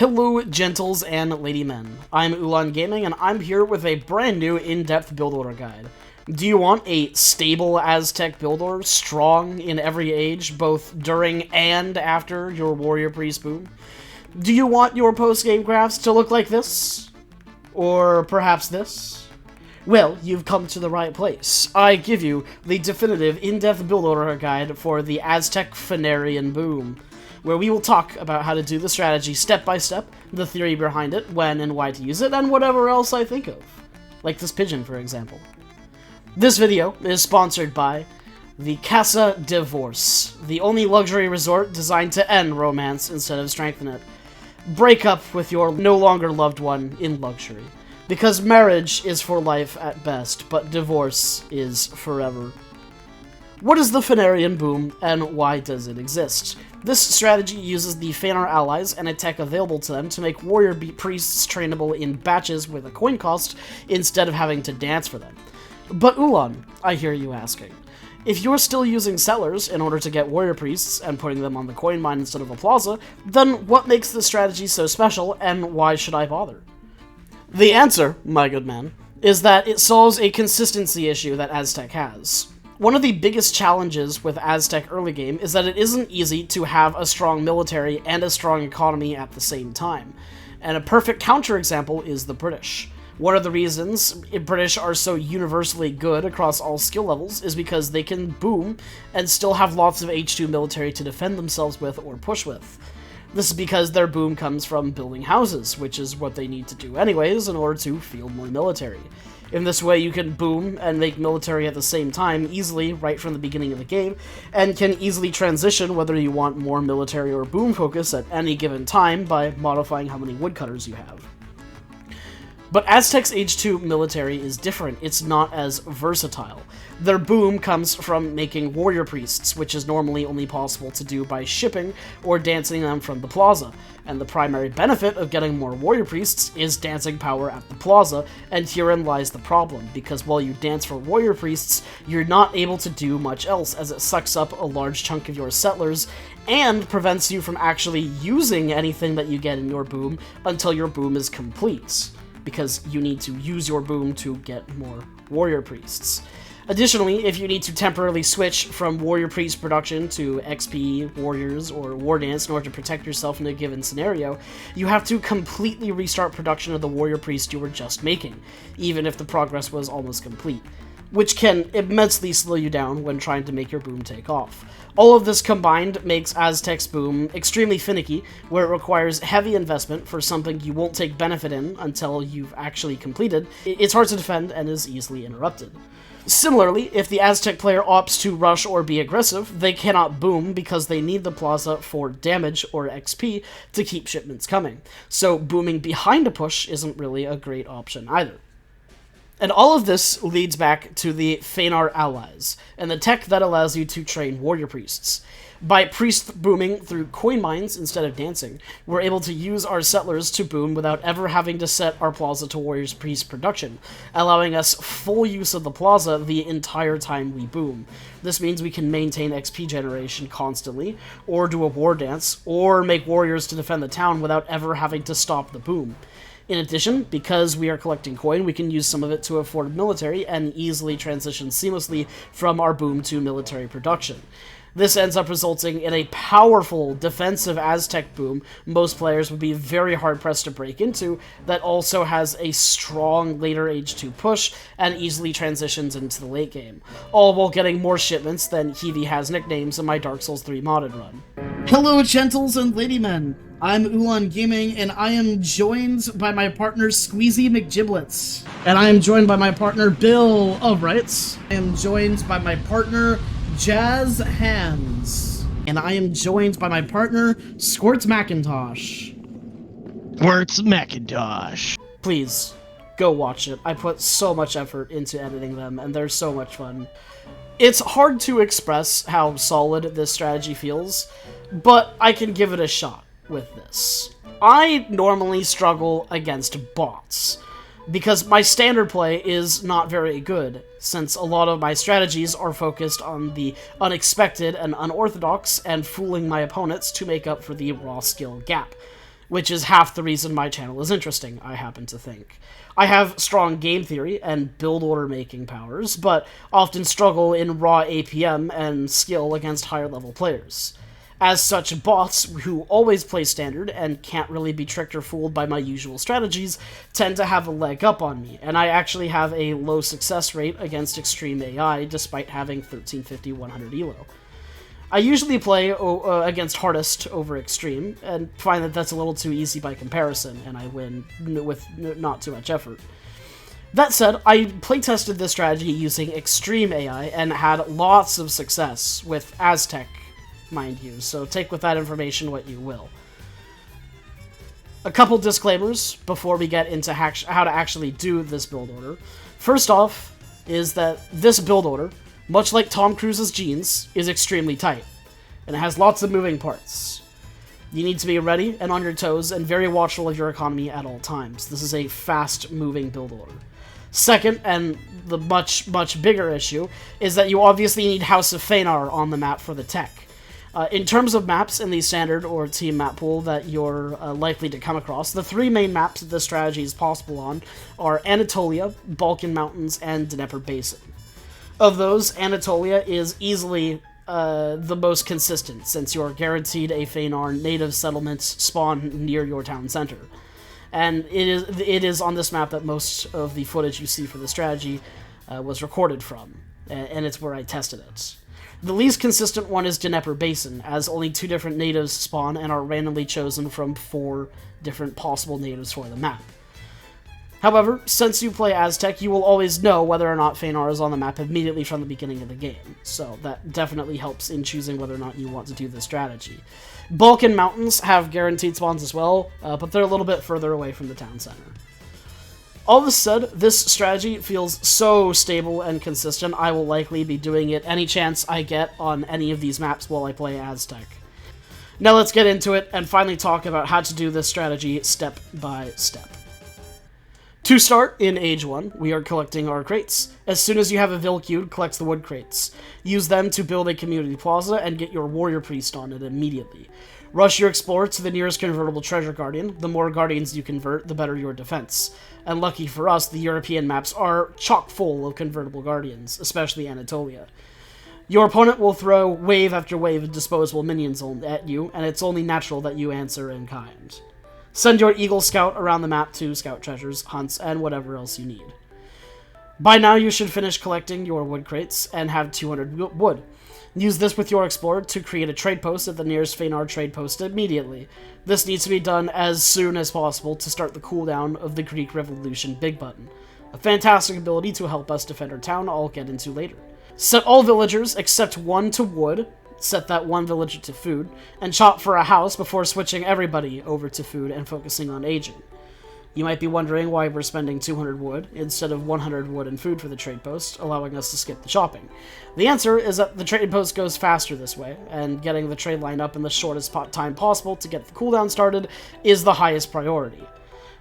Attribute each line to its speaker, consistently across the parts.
Speaker 1: Hello, gentles and ladymen. I'm Ulan Gaming, and I'm here with a brand new in-depth build order guide. Do you want a stable Aztec build order, strong in every age, both during and after your Warrior Priest boom? Do you want your post-game crafts to look like this? Or perhaps this? Well, you've come to the right place. I give you the definitive in-depth build order guide for the Aztec Phanarian Boom, where we will talk about how to do the strategy step by step, the theory behind it, when and why to use it, and whatever else I think of. Like this pigeon, for example. This video is sponsored by the Casa Divorce, the only luxury resort designed to end romance instead of strengthen it. Break up with your no longer loved one in luxury. Because marriage is for life at best, but divorce is forever. What is the Phanarian Boom, and why does it exist? This strategy uses the Phanar allies and a tech available to them to make warrior priests trainable in batches with a coin cost, instead of having to dance for them. But Ulan, I hear you asking, if you're still using settlers in order to get warrior priests and putting them on the coin mine instead of a plaza, then what makes this strategy so special, and why should I bother? The answer, my good man, is that it solves a consistency issue that Aztec has. One of the biggest challenges with Aztec early game is that it isn't easy to have a strong military and a strong economy at the same time. And a perfect counterexample is the British. One of the reasons British are so universally good across all skill levels is because they can boom and still have lots of H2 military to defend themselves with or push with. This is because their boom comes from building houses, which is what they need to do anyways in order to field more military. In this way, you can boom and make military at the same time easily right from the beginning of the game, and can easily transition whether you want more military or boom focus at any given time by modifying how many woodcutters you have. But Aztec's H2 military is different. It's not as versatile. Their boom comes from making warrior priests, which is normally only possible to do by shipping or dancing them from the plaza. And the primary benefit of getting more warrior priests is dancing power at the plaza, and herein lies the problem, because while you dance for warrior priests, you're not able to do much else, as it sucks up a large chunk of your settlers, and prevents you from actually using anything that you get in your boom until your boom is complete, because you need to use your boom to get more warrior priests. Additionally, if you need to temporarily switch from warrior priest production to XP, warriors, or war dance in order to protect yourself in a given scenario, you have to completely restart production of the warrior priest you were just making, even if the progress was almost complete, which can immensely slow you down when trying to make your boom take off. All of this combined makes Aztec's boom extremely finicky, where it requires heavy investment for something you won't take benefit in until you've actually completed. It's hard to defend and is easily interrupted. Similarly, if the Aztec player opts to rush or be aggressive, they cannot boom because they need the plaza for damage or XP to keep shipments coming. So booming behind a push isn't really a great option either. And all of this leads back to the Phanar allies, and the tech that allows you to train warrior priests. By priest booming through coin mines instead of dancing, we're able to use our settlers to boom without ever having to set our plaza to warriors priest production, allowing us full use of the plaza the entire time we boom. This means we can maintain XP generation constantly, or do a war dance, or make warriors to defend the town without ever having to stop the boom. In addition, because we are collecting coin, we can use some of it to afford military and easily transition seamlessly from our boom to military production. This ends up resulting in a powerful defensive Aztec boom most players would be very hard-pressed to break into, that also has a strong later H2 push and easily transitions into the late game, all while getting more shipments than Heavy has nicknames in my Dark Souls 3 modded run. Hello, gentles and ladymen! I'm Ulan Gaming, and I am joined by my partner Squeezy McGiblets. And I am joined by my partner Bill of Rights. I am joined by my partner Jazz Hands. And I am joined by my partner Squirts Macintosh.
Speaker 2: Squirts Macintosh.
Speaker 1: Please, go watch it. I put so much effort into editing them, and they're so much fun. It's hard to express how solid this strategy feels, but I can give it a shot with this. I normally struggle against bots, because my standard play is not very good, since a lot of my strategies are focused on the unexpected and unorthodox and fooling my opponents to make up for the raw skill gap. which is half the reason my channel is interesting, I happen to think. I have strong game theory and build order making powers, but often struggle in raw APM and skill against higher level players. As such, bots who always play standard and can't really be tricked or fooled by my usual strategies tend to have a leg up on me, and I actually have a low success rate against extreme AI despite having 1350-100 elo. I usually play against hardest over extreme, and find that that's a little too easy by comparison, and I win with not too much effort. That said, I playtested this strategy using extreme AI and had lots of success with Aztec, mind you, so take with that information what you will. A couple disclaimers before we get into how to actually do this build order. First off is that this build order, much like Tom Cruise's jeans, is extremely tight, and it has lots of moving parts. You need to be ready and on your toes and very watchful of your economy at all times. This is a fast-moving build order. Second, and the much, much bigger issue, is that you obviously need House of Phanar on the map for the tech. In terms of maps in the standard or team map pool that you're likely to come across, the three main maps that this strategy is possible on are Anatolia, Balkan Mountains, and Dnieper Basin. Of those, Anatolia is easily the most consistent, since you're guaranteed a Phanar native settlement spawn near your town center. And it is on this map that most of the footage you see for the strategy was recorded from, and it's where I tested it. The least consistent one is Dnieper Basin, as only 2 different natives spawn and are randomly chosen from 4 different possible natives for the map. However, since you play Aztec, you will always know whether or not Phanar is on the map immediately from the beginning of the game, so that definitely helps in choosing whether or not you want to do this strategy. Balkan Mountains have guaranteed spawns as well, but they're a little bit further away from the town center. All this said, this strategy feels so stable and consistent, I will likely be doing it any chance I get on any of these maps while I play Aztec. Now let's get into it and finally talk about how to do this strategy step by step. To start, in Age 1, we are collecting our crates. As soon as you have a Vil queued, collect the wood crates. Use them to build a community plaza and get your warrior priest on it immediately. Rush your explorer to the nearest convertible treasure guardian. The more guardians you convert, the better your defense. And lucky for us, the European maps are chock full of convertible guardians, especially Anatolia. Your opponent will throw wave after wave of disposable minions at you, and it's only natural that you answer in kind. Send your Eagle Scout around the map to scout treasures, hunts, and whatever else you need. By now you should finish collecting your wood crates and have 200 wood. Use this with your explorer to create a trade post at the nearest Phanar trade post immediately. This needs to be done as soon as possible to start the cooldown of the Greek Revolution big button. A fantastic ability to help us defend our town I'll get into later. Set all villagers except 1 to wood, set that 1 villager to food, and chop for a house before switching everybody over to food and focusing on aging. You might be wondering why we're spending 200 wood instead of 100 wood and food for the trade post, allowing us to skip the shopping. The answer is that the trade post goes faster this way, and getting the trade line up in the shortest time possible to get the cooldown started is the highest priority.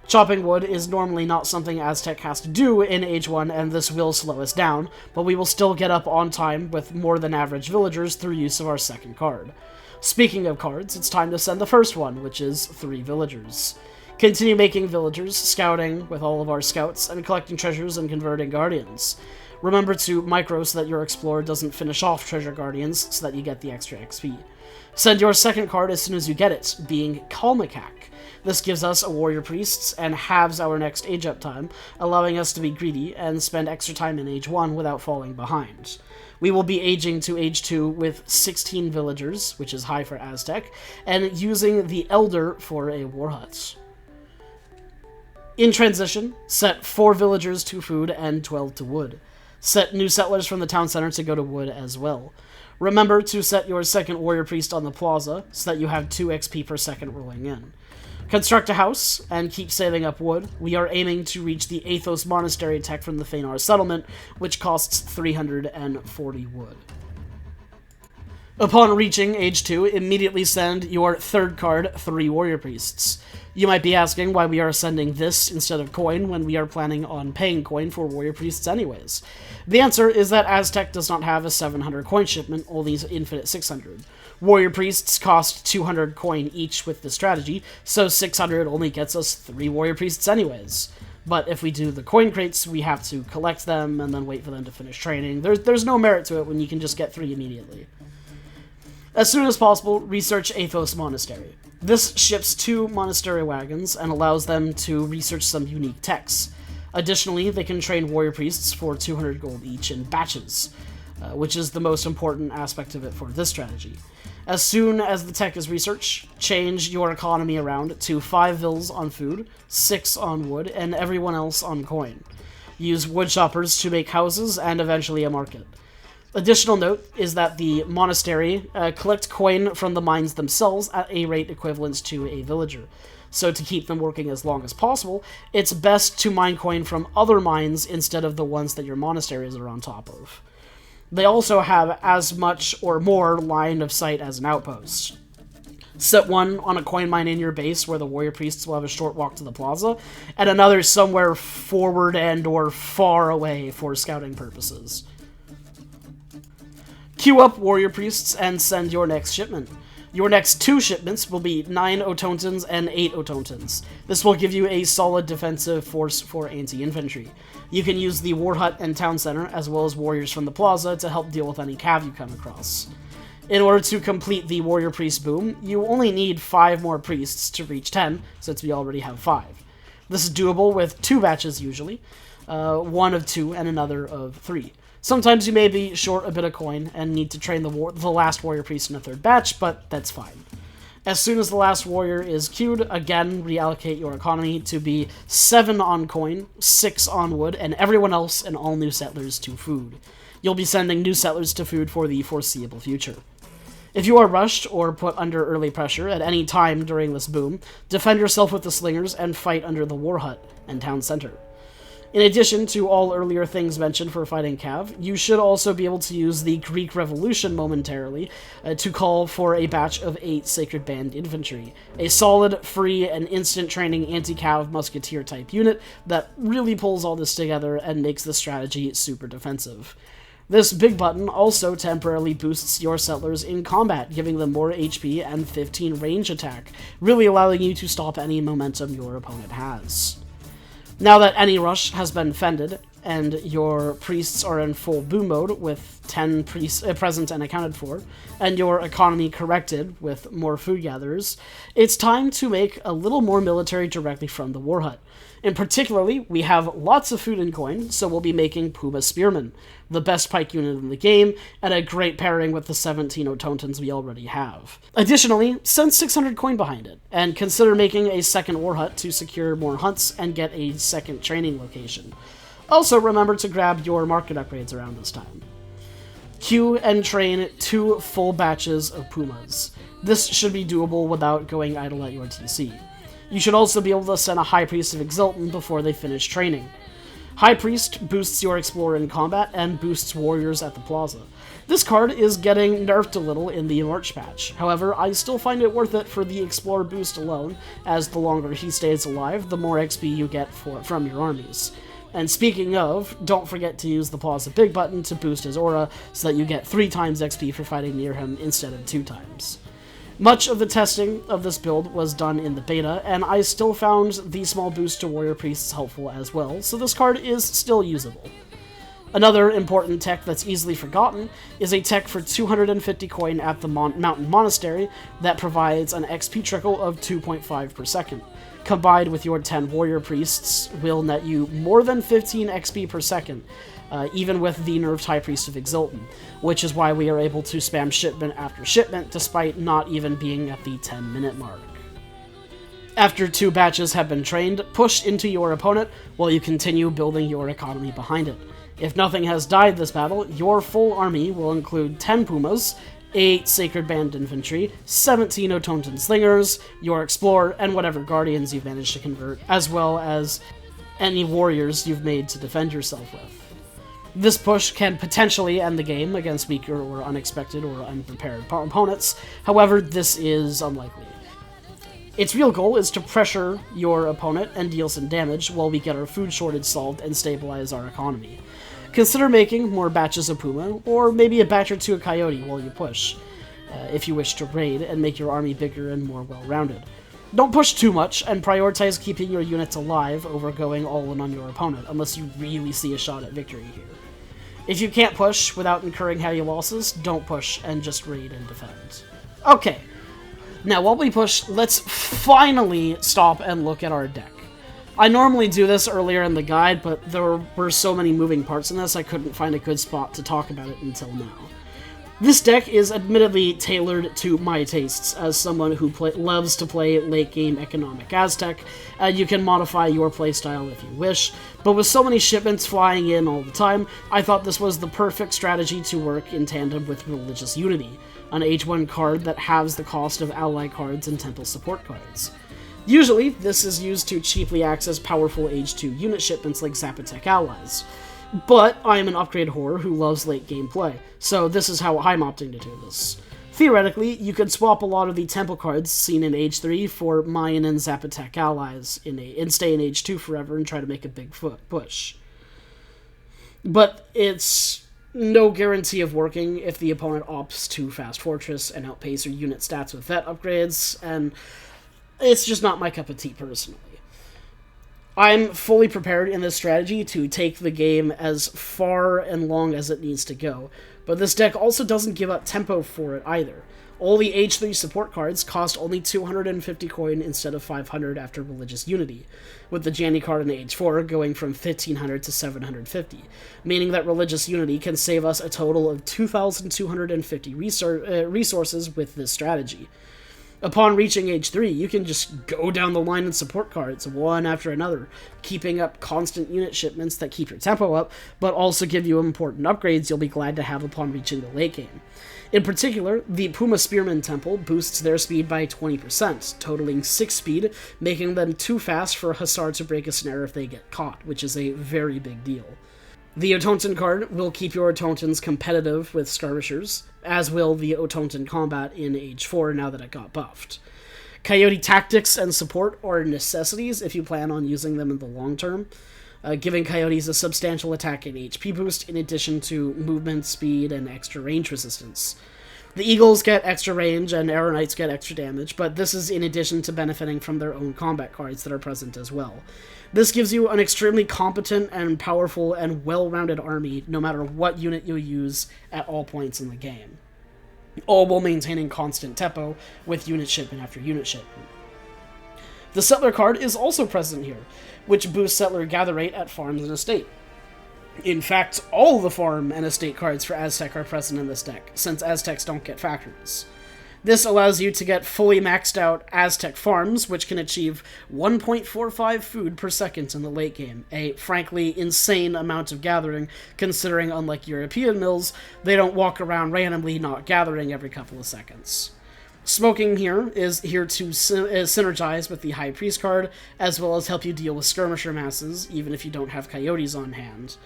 Speaker 1: Chopping wood is normally not something Aztec has to do in Age 1, and this will slow us down, but we will still get up on time with more than average villagers through use of our second card. Speaking of cards, it's time to send the first one, which is 3 villagers. Continue making villagers, scouting with all of our scouts, and collecting treasures and converting guardians. Remember to micro so that your explorer doesn't finish off treasure guardians so that you get the extra XP. Send your second card as soon as you get it, being Kalmakak. This gives us a warrior priests and halves our next age up time, allowing us to be greedy and spend extra time in Age 1 without falling behind. We will be aging to Age 2 with 16 villagers, which is high for Aztec, and using the Elder for a war hut. In transition, set 4 villagers to food and 12 to wood. Set new settlers from the town center to go to wood as well. Remember to set your second warrior priest on the plaza so that you have 2 XP per second rolling in. Construct a house and keep saving up wood. We are aiming to reach the Athos Monastery tech from the Phanar settlement, which costs 340 wood. Upon reaching age 2, immediately send your third card 3 Warrior Priests. You might be asking why we are sending this instead of coin when we are planning on paying coin for Warrior Priests anyways. The answer is that Aztec does not have a 700 coin shipment, only infinite 600. Warrior Priests cost 200 coin each with this strategy, so 600 only gets us 3 Warrior Priests anyways. But if we do the coin crates, we have to collect them and then wait for them to finish training. There's no merit to it when you can just get 3 immediately. As soon as possible, research Athos Monastery. This ships 2 monastery wagons and allows them to research some unique techs. Additionally, they can train warrior priests for 200 gold each in batches, which is the most important aspect of it for this strategy. As soon as the tech is researched, change your economy around to 5 vils on food, 6 on wood, and everyone else on coin. Use wood choppers to make houses and eventually a market. Additional note is that the monastery collect coin from the mines themselves at a rate equivalent to a villager. So to keep them working as long as possible, it's best to mine coin from other mines instead of the ones that your monasteries are on top of. They also have as much or more line of sight as an outpost. Set one on a coin mine in your base where the warrior priests will have a short walk to the plaza, and another somewhere forward and or far away for scouting purposes. Queue up warrior priests and send your next shipment. Your next 2 shipments will be 9 Autontons and 8 Autontons. This will give you a solid defensive force for anti-infantry. You can use the War Hut and Town Center, as well as warriors from the plaza, to help deal with any cav you come across. In order to complete the Warrior Priest Boom, you only need 5 more priests to reach 10, since we already have 5. This is doable with 2 batches usually, one of 2 and another of 3. Sometimes you may be short a bit of coin and need to train the last warrior priest in a 3rd batch, but that's fine. As soon as the last warrior is queued, again reallocate your economy to be 7 on coin, 6 on wood, and everyone else and all new settlers to food. You'll be sending new settlers to food for the foreseeable future. If you are rushed or put under early pressure at any time during this boom, defend yourself with the slingers and fight under the War Hut and Town Center. In addition to all earlier things mentioned for fighting cav, you should also be able to use the Greek Revolution momentarily to call for a batch of 8 Sacred Band Infantry, a solid, free, and instant training anti-cav musketeer type unit that really pulls all this together and makes the strategy super defensive. This big button also temporarily boosts your settlers in combat, giving them more HP and 15 range attack, really allowing you to stop any momentum your opponent has. Now that any rush has been fended, and your priests are in full boom mode with 10 priests present and accounted for, and your economy corrected with more food gatherers, it's time to make a little more military directly from the War Hut. In particularly, we have lots of food and coin, so we'll be making Puma Spearmen, the best pike unit in the game, and a great pairing with the 17 Autontons we already have. Additionally, send 600 coin behind it, and consider making a 2nd War Hut to secure more hunts and get a 2nd training location. Also remember to grab your market upgrades around this time. Queue and train 2 full batches of Pumas. This should be doable without going idle at your TC. You should also be able to send a High Priest of Exultant before they finish training. High Priest boosts your Explorer in combat and boosts warriors at the plaza. This card is getting nerfed a little in the March patch. However, I still find it worth it for the Explorer boost alone, as the longer he stays alive, the more XP you get from your armies. And speaking of, don't forget to use the Plaza Big button to boost his aura so that you get 3 times XP for fighting near him instead of 2 times. Much of the testing of this build was done in the beta, and I still found the small boost to Warrior Priests helpful as well, so this card is still usable. Another important tech that's easily forgotten is a tech for 250 coin at the Mountain Monastery that provides an XP trickle of 2.5 per second. Combined with your 10 Warrior Priests will net you more than 15 XP per second, even with the nerfed High Priest of Exultant, which is why we are able to spam shipment after shipment despite not even being at the 10-minute mark. After 2 batches have been trained, push into your opponent while you continue building your economy behind it. If nothing has died this battle, your full army will include 10 Pumas, 8 Sacred Band Infantry, 17 Otonton Slingers, your Explorer, and whatever Guardians you've managed to convert, as well as any warriors you've made to defend yourself with. This push can potentially end the game against weaker or unexpected or unprepared opponents, however, this is unlikely. Its real goal is to pressure your opponent and deal some damage while we get our food shortage solved and stabilize our economy. Consider making more batches of Puma, or maybe a batch or two of Coyote while you push, if you wish to raid and make your army bigger and more well-rounded. Don't push too much, and prioritize keeping your units alive over going all in on your opponent, unless you really see a shot at victory here. If you can't push without incurring heavy losses, don't push and just raid and defend. Okay, now while we push, let's finally stop and look at our deck. I normally do this earlier in the guide, but there were so many moving parts in this I couldn't find a good spot to talk about it until now. This deck is admittedly tailored to my tastes, as someone who loves to play late-game economic Aztec, and you can modify your playstyle if you wish, but with so many shipments flying in all the time, I thought this was the perfect strategy to work in tandem with Religious Unity, an H1 card that halves the cost of ally cards and temple support cards. Usually, this is used to cheaply access powerful H2 unit shipments like Zapotec allies. But I am an upgrade whore who loves late-game play, so this is how I'm opting to do this. Theoretically, you could swap a lot of the temple cards seen in H3 for Mayan and Zapotec allies and stay in H2 forever and try to make a big push. But it's no guarantee of working if the opponent opts to Fast Fortress and outpace your unit stats with vet upgrades, and it's just not my cup of tea personally. I'm fully prepared in this strategy to take the game as far and long as it needs to go, but this deck also doesn't give up tempo for it either. All the H3 support cards cost only 250 coin instead of 500 after Religious Unity, with the Janny card in H4 going from 1500 to 750, meaning that Religious Unity can save us a total of 2,250 resources with this strategy. Upon reaching H3, you can just go down the line in support cards, one after another, keeping up constant unit shipments that keep your tempo up, but also give you important upgrades you'll be glad to have upon reaching the late game. In particular, the Puma Spearman Temple boosts their speed by 20%, totaling 6 speed, making them too fast for Hussar to break a snare if they get caught, which is a very big deal. The Otontan card will keep your Otantans competitive with skirmishers, as will the Otontan combat in H4 now that it got buffed. Coyote tactics and support are necessities if you plan on using them in the long term, giving Coyotes a substantial attack and HP boost in addition to movement, speed, and extra range resistance. The Eagles get extra range and Arrow Knights get extra damage, but this is in addition to benefiting from their own combat cards that are present as well. This gives you an extremely competent and powerful and well-rounded army no matter what unit you use at all points in the game, all while maintaining constant tempo with unit shipment after unit shipment. The Settler card is also present here, which boosts Settler gather rate at farms and estate. In fact, all the farm and estate cards for Aztec are present in this deck, since Aztecs don't get factories. This allows you to get fully maxed out Aztec farms, which can achieve 1.45 food per second in the late game, a frankly insane amount of gathering, considering unlike European mills, they don't walk around randomly not gathering every couple of seconds. Smoking here is here to synergize with the High Priest card, as well as help you deal with skirmisher masses, even if you don't have coyotes on hand.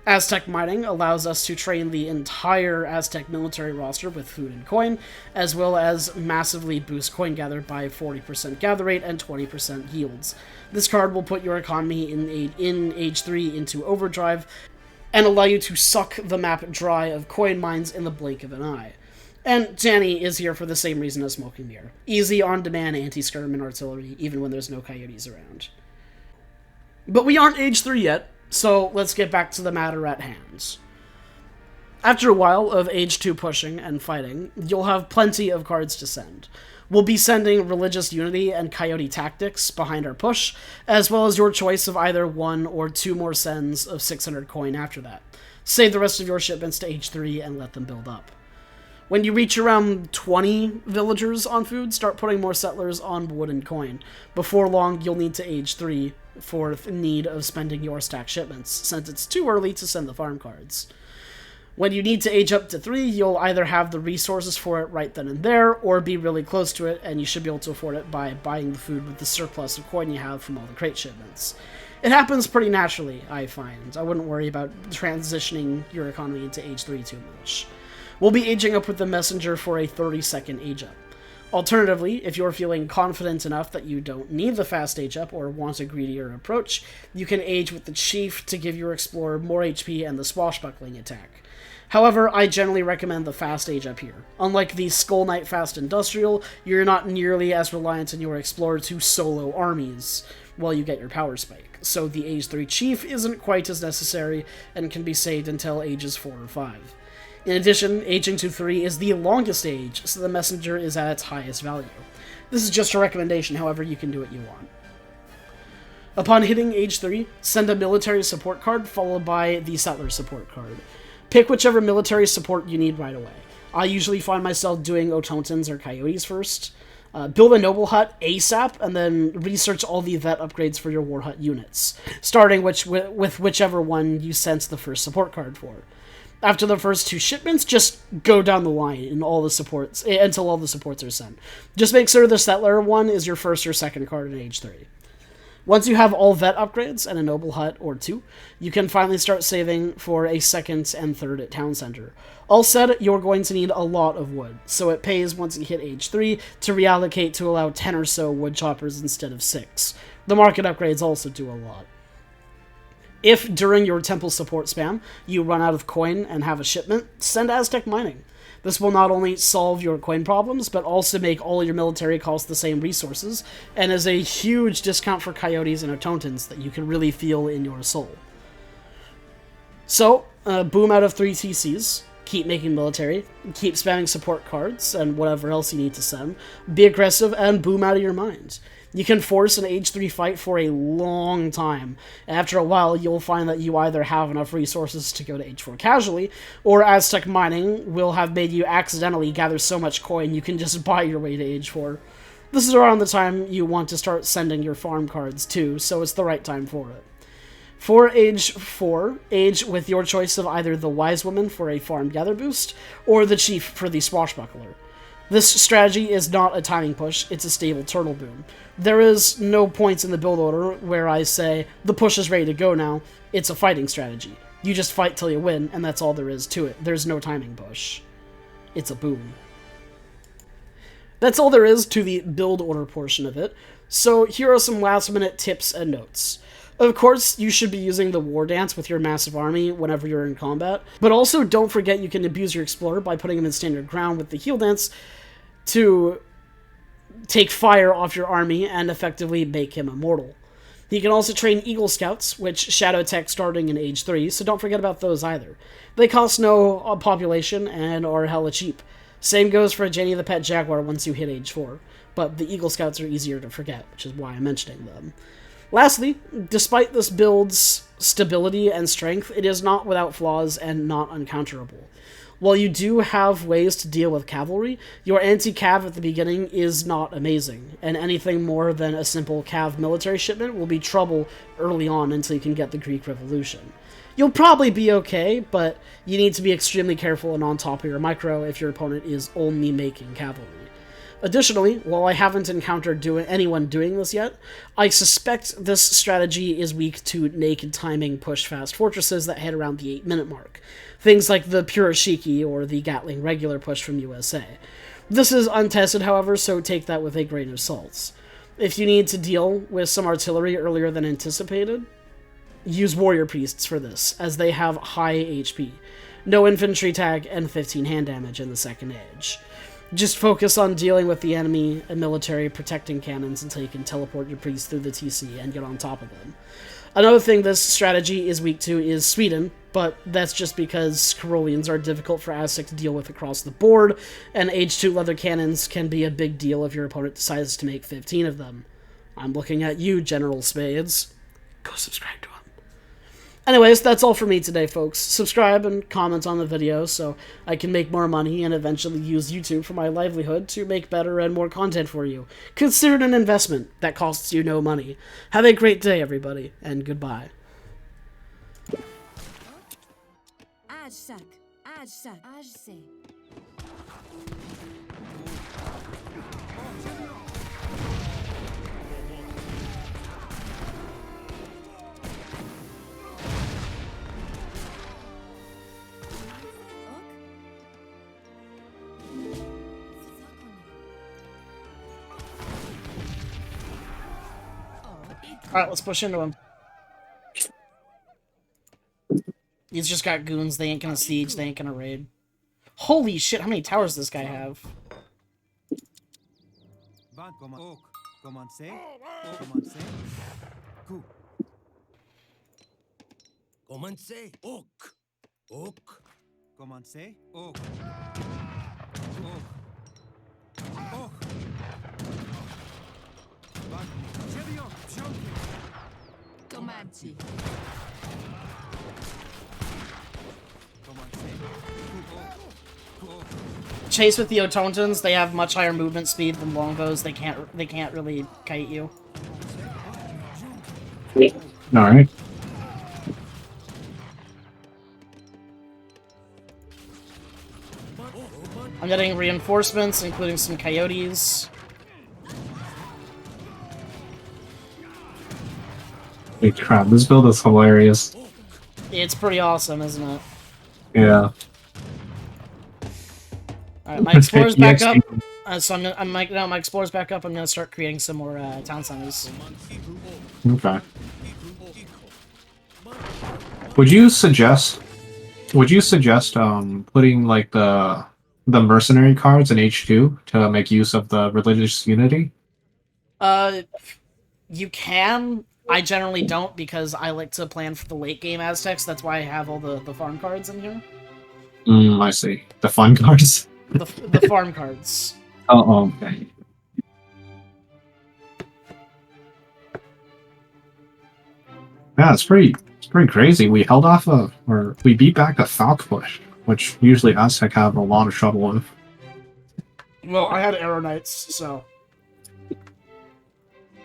Speaker 1: Aztec Mining allows us to train the entire Aztec military roster with food and coin, as well as massively boost coin gather by 40% gather rate and 20% yields. This card will put your economy in H3 into overdrive, and allow you to suck the map dry of coin mines in the blink of an eye. And Janny is here for the same reason as Smoking Mirror. Easy on-demand anti-skirm and artillery, even when there's no coyotes around. But we aren't H3 yet, so let's get back to the matter at hand. After a while of H2 pushing and fighting, you'll have plenty of cards to send. We'll be sending Religious Unity and Coyote Tactics behind our push, as well as your choice of either 1 or 2 more sends of 600 coin after that. Save the rest of your shipments to H3 and let them build up. When you reach around 20 villagers on food, start putting more settlers on wood and coin. Before long, you'll need to H3 for the need of spending your stack shipments, since it's too early to send the farm cards. When you need to age up to 3, you'll either have the resources for it right then and there, or be really close to it, and you should be able to afford it by buying the food with the surplus of coin you have from all the crate shipments. It happens pretty naturally, I find. I wouldn't worry about transitioning your economy into age 3 too much. We'll be aging up with the messenger for a 30-second age up. Alternatively, if you're feeling confident enough that you don't need the fast age up or want a greedier approach, you can age with the chief to give your explorer more HP and the swashbuckling attack. However, I generally recommend the fast age up here. Unlike the Skull Knight Fast Industrial, you're not nearly as reliant on your explorer to solo armies while you get your power spike, so the age 3 chief isn't quite as necessary and can be saved until ages 4 or 5. In addition, aging to 3 is the longest age, so the messenger is at its highest value. This is just a recommendation, however, you can do what you want. Upon hitting age 3, send a military support card followed by the settler support card. Pick whichever military support you need right away. I usually find myself doing Autontons or Coyotes first. Build a Noble Hut ASAP, and then research all the vet upgrades for your War Hut units, starting with whichever one you sense the first support card for. After the first 2 shipments, just go down the line in all the supports until all the supports are sent. Just make sure the settler one is your first or second card in age 3. Once you have all vet upgrades and a Noble Hut or 2, you can finally start saving for a second and third at Town Center. All said, you're going to need a lot of wood, so it pays once you hit age 3 to reallocate to allow 10 or so wood choppers instead of 6. The market upgrades also do a lot. If, during your temple support spam, you run out of coin and have a shipment, send Aztec Mining. This will not only solve your coin problems, but also make all your military cost the same resources, and is a huge discount for Coyotes and Autontons that you can really feel in your soul. So, boom out of 3 TCs, keep making military, keep spamming support cards, and whatever else you need to send, be aggressive, and boom out of your mind. You can force an age 3 fight for a long time. After a while, you'll find that you either have enough resources to go to age 4 casually, or Aztec Mining will have made you accidentally gather so much coin you can just buy your way to age 4. This is around the time you want to start sending your farm cards too, so it's the right time for it. For age 4, age with your choice of either the Wise Woman for a farm gather boost, or the Chief for the Swashbuckler. This strategy is not a timing push, it's a stable turtle boom. There is no point in the build order where I say, the push is ready to go now. It's a fighting strategy. You just fight till you win, and that's all there is to it. There's no timing push. It's a boom. That's all there is to the build order portion of it, so here are some last minute tips and notes. Of course, you should be using the War Dance with your massive army whenever you're in combat, but also don't forget you can abuse your Explorer by putting him in standard ground with the Heal Dance to take fire off your army and effectively make him immortal. He can also train Eagle Scouts, which shadow tech starting in age 3, so don't forget about those either. They cost no population and are hella cheap. Same goes for Jenny the Pet Jaguar once you hit age 4, but the Eagle Scouts are easier to forget, which is why I'm mentioning them. Lastly, despite this build's stability and strength, it is not without flaws and not uncounterable. While you do have ways to deal with cavalry, your anti-cav at the beginning is not amazing, and anything more than a simple cav military shipment will be trouble early on until you can get the Greek Revolution. You'll probably be okay, but you need to be extremely careful and on top of your micro if your opponent is only making cavalry. Additionally, while I haven't encountered anyone doing this yet, I suspect this strategy is weak to naked timing push fast fortresses that hit around the 8-minute mark. Things like the Purashiki or the Gatling regular push from USA. This is untested, however, so take that with a grain of salt. If you need to deal with some artillery earlier than anticipated, use Warrior Priests for this, as they have high HP. No infantry tag and 15 hand damage in the second age. Just focus on dealing with the enemy and military protecting cannons until you can teleport your priests through the TC and get on top of them. Another thing this strategy is weak to is Sweden, but that's just because Caroleans are difficult for Aztec to deal with across the board, and age 2 leather cannons can be a big deal if your opponent decides to make 15 of them. I'm looking at you, General Spades. Go subscribe to him. Anyways, that's all for me today, folks. Subscribe and comment on the video so I can make more money and eventually use YouTube for my livelihood to make better and more content for you. Consider it an investment that costs you no money. Have a great day, everybody, and goodbye.
Speaker 3: Aztec,
Speaker 1: Alright, let's push into him. He's just got goons, they ain't gonna siege, they ain't gonna raid. Holy shit, how many towers does this guy have? Chase with the Otontons, they have much higher movement speed than longbows. They can't really kite you.
Speaker 3: Alright.
Speaker 1: I'm getting reinforcements, including some coyotes.
Speaker 3: Holy crap, this build is hilarious.
Speaker 1: It's pretty awesome, isn't it?
Speaker 3: Yeah.
Speaker 1: Alright, my explorer's back up. So my explorer's back up. I'm gonna start creating some more town centers.
Speaker 3: Okay. Would you suggest putting like the mercenary cards in H2 to make use of the religious unity?
Speaker 1: You can. I generally don't because I like to plan for the late game Aztecs. That's why I have all the farm cards in here.
Speaker 3: I see. The fun cards?
Speaker 1: The farm cards.
Speaker 3: Oh, okay. Yeah, it's pretty crazy. We held off we beat back a Falk push, which usually Aztec have a lot of trouble with.
Speaker 1: Well, I had Arrow Knights, so...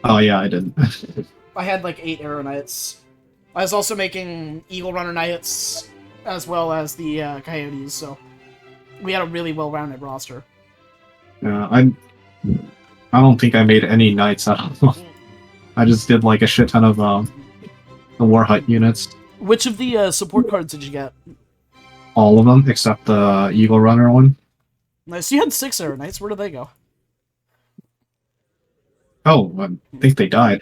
Speaker 3: Oh yeah, I didn't.
Speaker 1: I had like 8 Arrow Knights. I was also making Eagle Runner Knights, as well as the Coyotes, so... We had a really well-rounded roster.
Speaker 3: Yeah, I don't think I made any Knights at all. I just did like a shit ton of the War Hut units.
Speaker 1: Which of the support cards did you get?
Speaker 3: All of them, except the Eagle Runner one.
Speaker 1: Nice. You had 6 Arrow Knights. Where did they go?
Speaker 3: Oh, I think they died.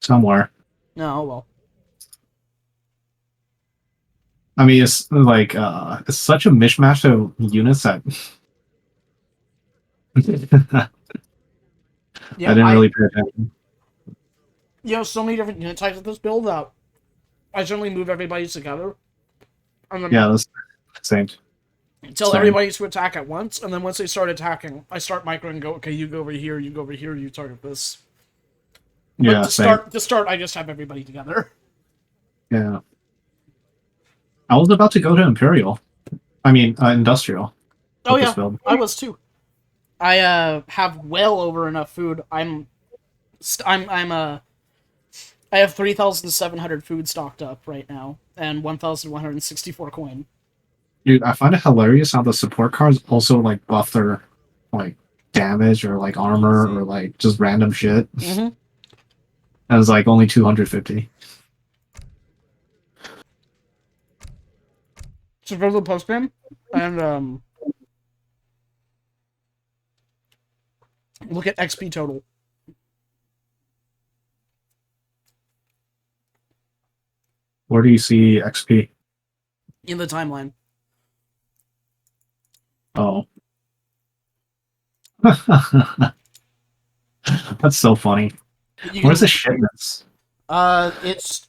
Speaker 3: Somewhere.
Speaker 1: No, well.
Speaker 3: I mean, it's like, it's such a mishmash of units that...
Speaker 1: Yeah,
Speaker 3: I didn't really pay attention.
Speaker 1: You have so many different unit types of this build that I generally move everybody together. And then
Speaker 3: Yeah, that's same.
Speaker 1: tell everybody to attack at once, and then once they start attacking, I start micro and go, okay, you go over here, you go over here, you target this. But
Speaker 3: Yeah,
Speaker 1: to start, I just have everybody together.
Speaker 3: Yeah. I was about to go to Imperial. I mean, Industrial.
Speaker 1: Oh
Speaker 3: with this
Speaker 1: yeah,
Speaker 3: build.
Speaker 1: I was too. I have well over enough food. I have 3,700 food stocked up right now, and 1,164 coin.
Speaker 3: Dude, I find it hilarious how the support cards also like buff their like damage or like armor or like just random shit.
Speaker 1: Mm-hmm.
Speaker 3: And it's like only 250.
Speaker 1: So go to the post game and look at XP total.
Speaker 3: Where do you see XP?
Speaker 1: In the timeline.
Speaker 3: Oh. That's so funny. Where's the shipments?
Speaker 1: It's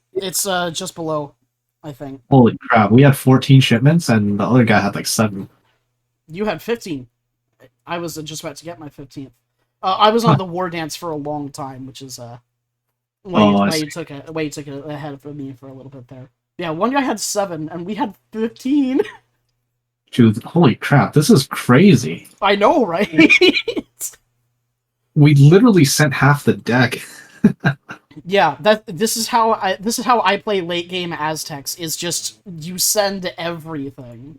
Speaker 1: just below, I think.
Speaker 3: Holy crap, we had 14 shipments and the other guy had like 7.
Speaker 1: You had 15. I was just about to get my 15th. I was on the war dance for a long time, which is why you took it ahead of me for a little bit there. Yeah, one guy had 7 and we had 15.
Speaker 3: Dude, holy crap, this is crazy.
Speaker 1: I know, right?
Speaker 3: We literally sent half the deck.
Speaker 1: Yeah, this is how I play late game Aztecs. Is just you send everything.